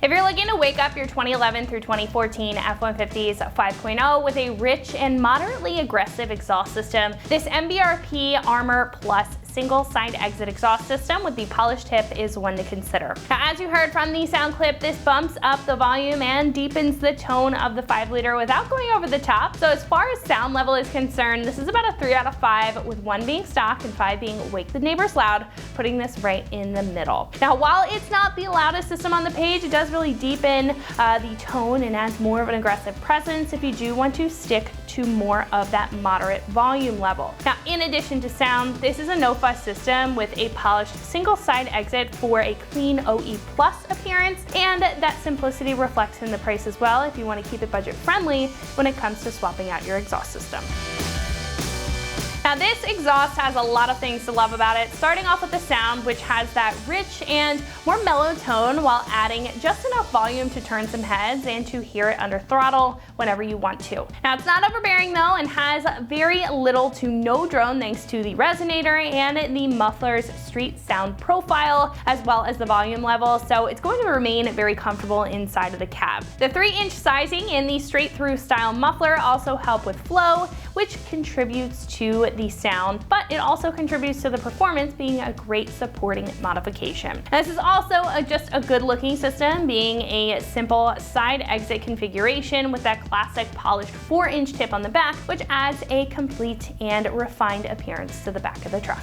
If you're looking to wake up your 2011 through 2014 F-150's 5.0 with a rich and moderately aggressive exhaust system, this MBRP Armor Plus single side exit exhaust system with the polished tip is one to consider. Now, as you heard from the sound clip, this bumps up the volume and deepens the tone of the 5-liter without going over the top. So as far as sound level is concerned, this is about a 3 out of 5, with 1 being stock and 5 being Wake the Neighbors Loud, putting this right in the middle. Now, while it's not the loudest system on the page, it does really deepen the tone and adds more of an aggressive presence if you do want to stick to more of that moderate volume level. Now, in addition to sound, this is a no-fuss system with a polished single side exit for a clean OE Plus appearance, and that simplicity reflects in the price as well if you want to keep it budget friendly when it comes to swapping out your exhaust system. Now, this exhaust has a lot of things to love about it, starting off with the sound, which has that rich and more mellow tone while adding just enough volume to turn some heads and to hear it under throttle whenever you want to. Now, it's not overbearing though, and has very little to no drone thanks to the resonator and the muffler's street sound profile, as well as the volume level, so it's going to remain very comfortable inside of the cab. The 3-inch sizing and the straight through style muffler also help with flow, which contributes to the sound, but it also contributes to the performance, being a great supporting modification. Now, this is also just a good looking system, being a simple side exit configuration with that classic polished 4-inch tip on the back, which adds a complete and refined appearance to the back of the truck.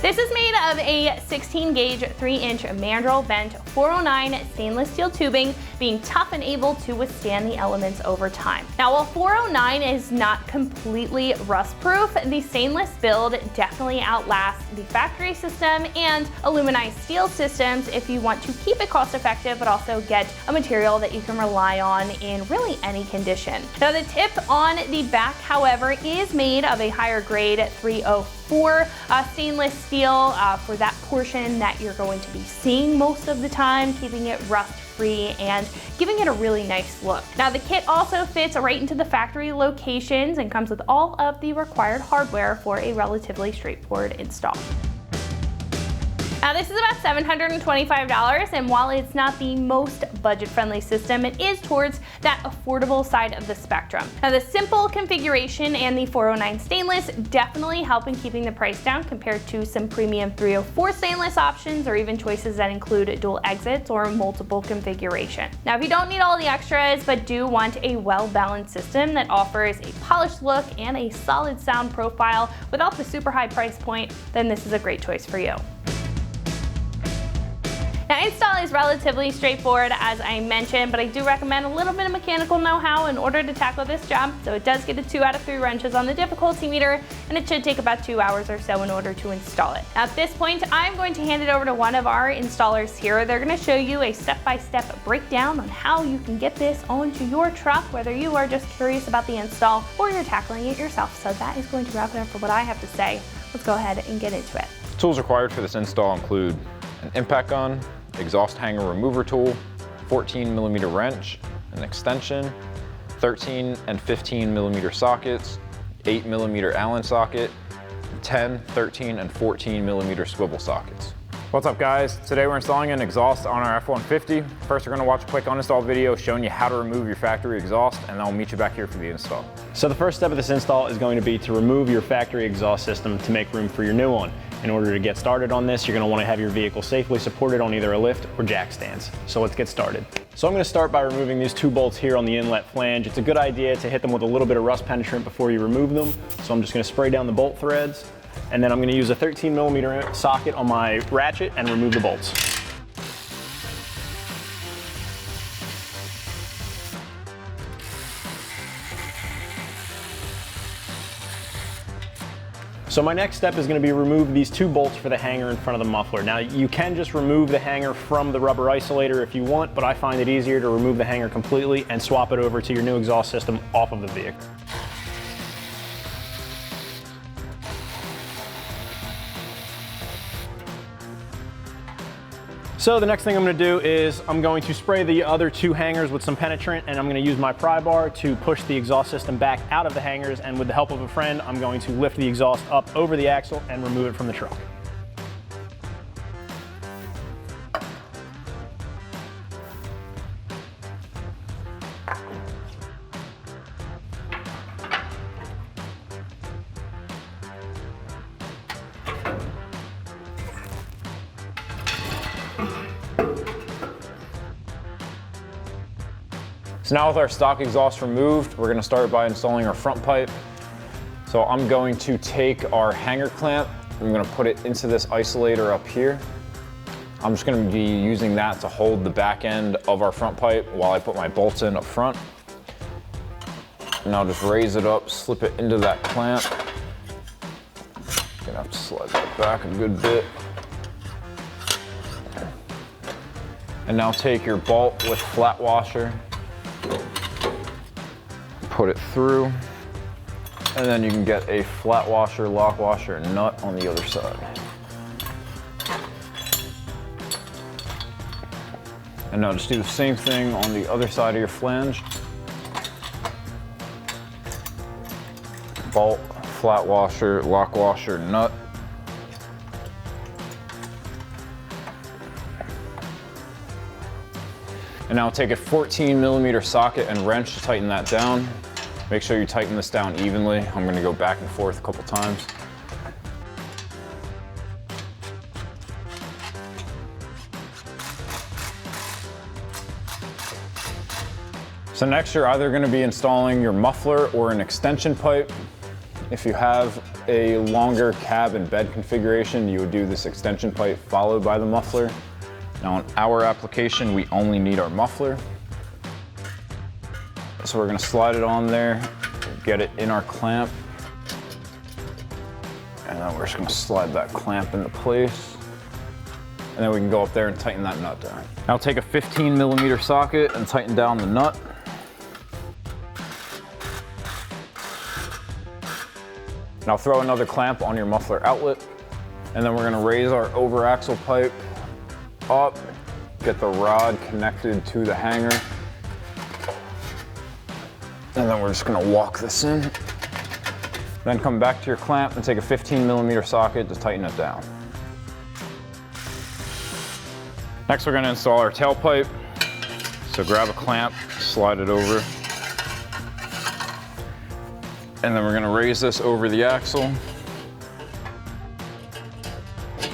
This is made of a 16-gauge 3-inch mandrel bent 409 stainless steel tubing, being tough and able to withstand the elements over time. Now, while 409 is not completely rust-proof, the stainless build definitely outlasts the factory system and aluminized steel systems if you want to keep it cost-effective, but also get a material that you can rely on in really any condition. Now, the tip on the back, however, is made of a higher grade 304 stainless steel for that portion that you're going to be seeing most of the time, keeping it rust-free and giving it a really nice look. Now, the kit also fits right into the factory locations and comes with all of the required hardware for a relatively straightforward install. Now, this is about $725, and while it's not the most budget-friendly system, it is towards that affordable side of the spectrum. Now, the simple configuration and the 409 stainless definitely help in keeping the price down compared to some premium 304 stainless options, or even choices that include dual exits or multiple configuration. Now, if you don't need all the extras, but do want a well-balanced system that offers a polished look and a solid sound profile without the super high price point, then this is a great choice for you. Now, install is relatively straightforward, as I mentioned, but I do recommend a little bit of mechanical know-how in order to tackle this job. So it does get a 2 out of 3 wrenches on the difficulty meter, and it should take about 2 hours or so in order to install it. At this point, I'm going to hand it over to one of our installers here. They're going to show you a step-by-step breakdown on how you can get this onto your truck, whether you are just curious about the install or you're tackling it yourself. So that is going to wrap it up for what I have to say. Let's go ahead and get into it. Tools required for this install include an impact gun, exhaust hanger remover tool, 14mm wrench, an extension, 13 and 15mm sockets, 8mm Allen socket, 10, 13, and 14mm swivel sockets. What's up, guys? Today we're installing an exhaust on our F-150. First, we're going to watch a quick uninstall video showing you how to remove your factory exhaust, and then I'll meet you back here for the install. So the first step of this install is going to be to remove your factory exhaust system to make room for your new one. In order to get started on this, you're going to want to have your vehicle safely supported on either a lift or jack stands. So let's get started. So I'm going to start by removing these 2 bolts here on the inlet flange. It's a good idea to hit them with a little bit of rust penetrant before you remove them. So I'm just going to spray down the bolt threads, and then I'm going to use a 13mm socket on my ratchet and remove the bolts. So my next step is going to be remove these 2 bolts for the hanger in front of the muffler. Now, you can just remove the hanger from the rubber isolator if you want, but I find it easier to remove the hanger completely and swap it over to your new exhaust system off of the vehicle. So the next thing I'm going to do is I'm going to spray the other 2 hangers with some penetrant, and I'm going to use my pry bar to push the exhaust system back out of the hangers, and with the help of a friend, I'm going to lift the exhaust up over the axle and remove it from the truck. So now with our stock exhaust removed, we're gonna start by installing our front pipe. So I'm going to take our hanger clamp, I'm gonna put it into this isolator up here. I'm just gonna be using that to hold the back end of our front pipe while I put my bolts in up front. And I'll just raise it up, slip it into that clamp. Gonna have to slide that back a good bit. And now take your bolt with flat washer, put it through, and then you can get a flat washer, lock washer, and nut on the other side. And now just do the same thing on the other side of your flange. Bolt, flat washer, lock washer, nut. And now take a 14mm socket and wrench to tighten that down. Make sure you tighten this down evenly. I'm gonna go back and forth a couple times. So next you're either gonna be installing your muffler or an extension pipe. If you have a longer cab and bed configuration, you would do this extension pipe followed by the muffler. Now on our application, we only need our muffler. So we're gonna slide it on there, get it in our clamp. And then we're just gonna slide that clamp into place. And then we can go up there and tighten that nut down. Now take a 15mm socket and tighten down the nut. Now throw another clamp on your muffler outlet, and then we're gonna raise our over axle pipe up, get the rod connected to the hanger, and then we're just gonna walk this in. Then come back to your clamp and take a 15mm socket to tighten it down. Next we're gonna install our tailpipe. So grab a clamp, slide it over, and then we're gonna raise this over the axle.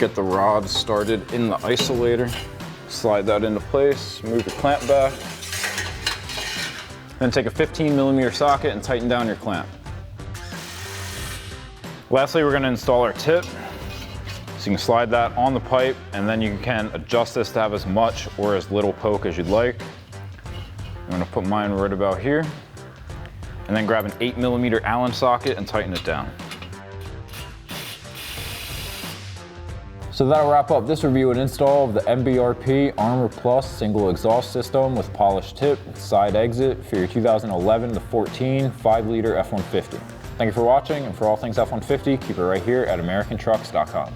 Get the rod started in the isolator. Slide that into place, move your clamp back. Then take a 15mm socket and tighten down your clamp. Lastly, we're gonna install our tip. So you can slide that on the pipe, and then you can adjust this to have as much or as little poke as you'd like. I'm gonna put mine right about here. And then grab an 8mm Allen socket and tighten it down. So that'll wrap up this review and install of the MBRP Armor Plus single exhaust system with polished tip, side exit for your 2011 to 14 5-liter F-150. Thank you for watching, and for all things F-150, keep it right here at AmericanTrucks.com.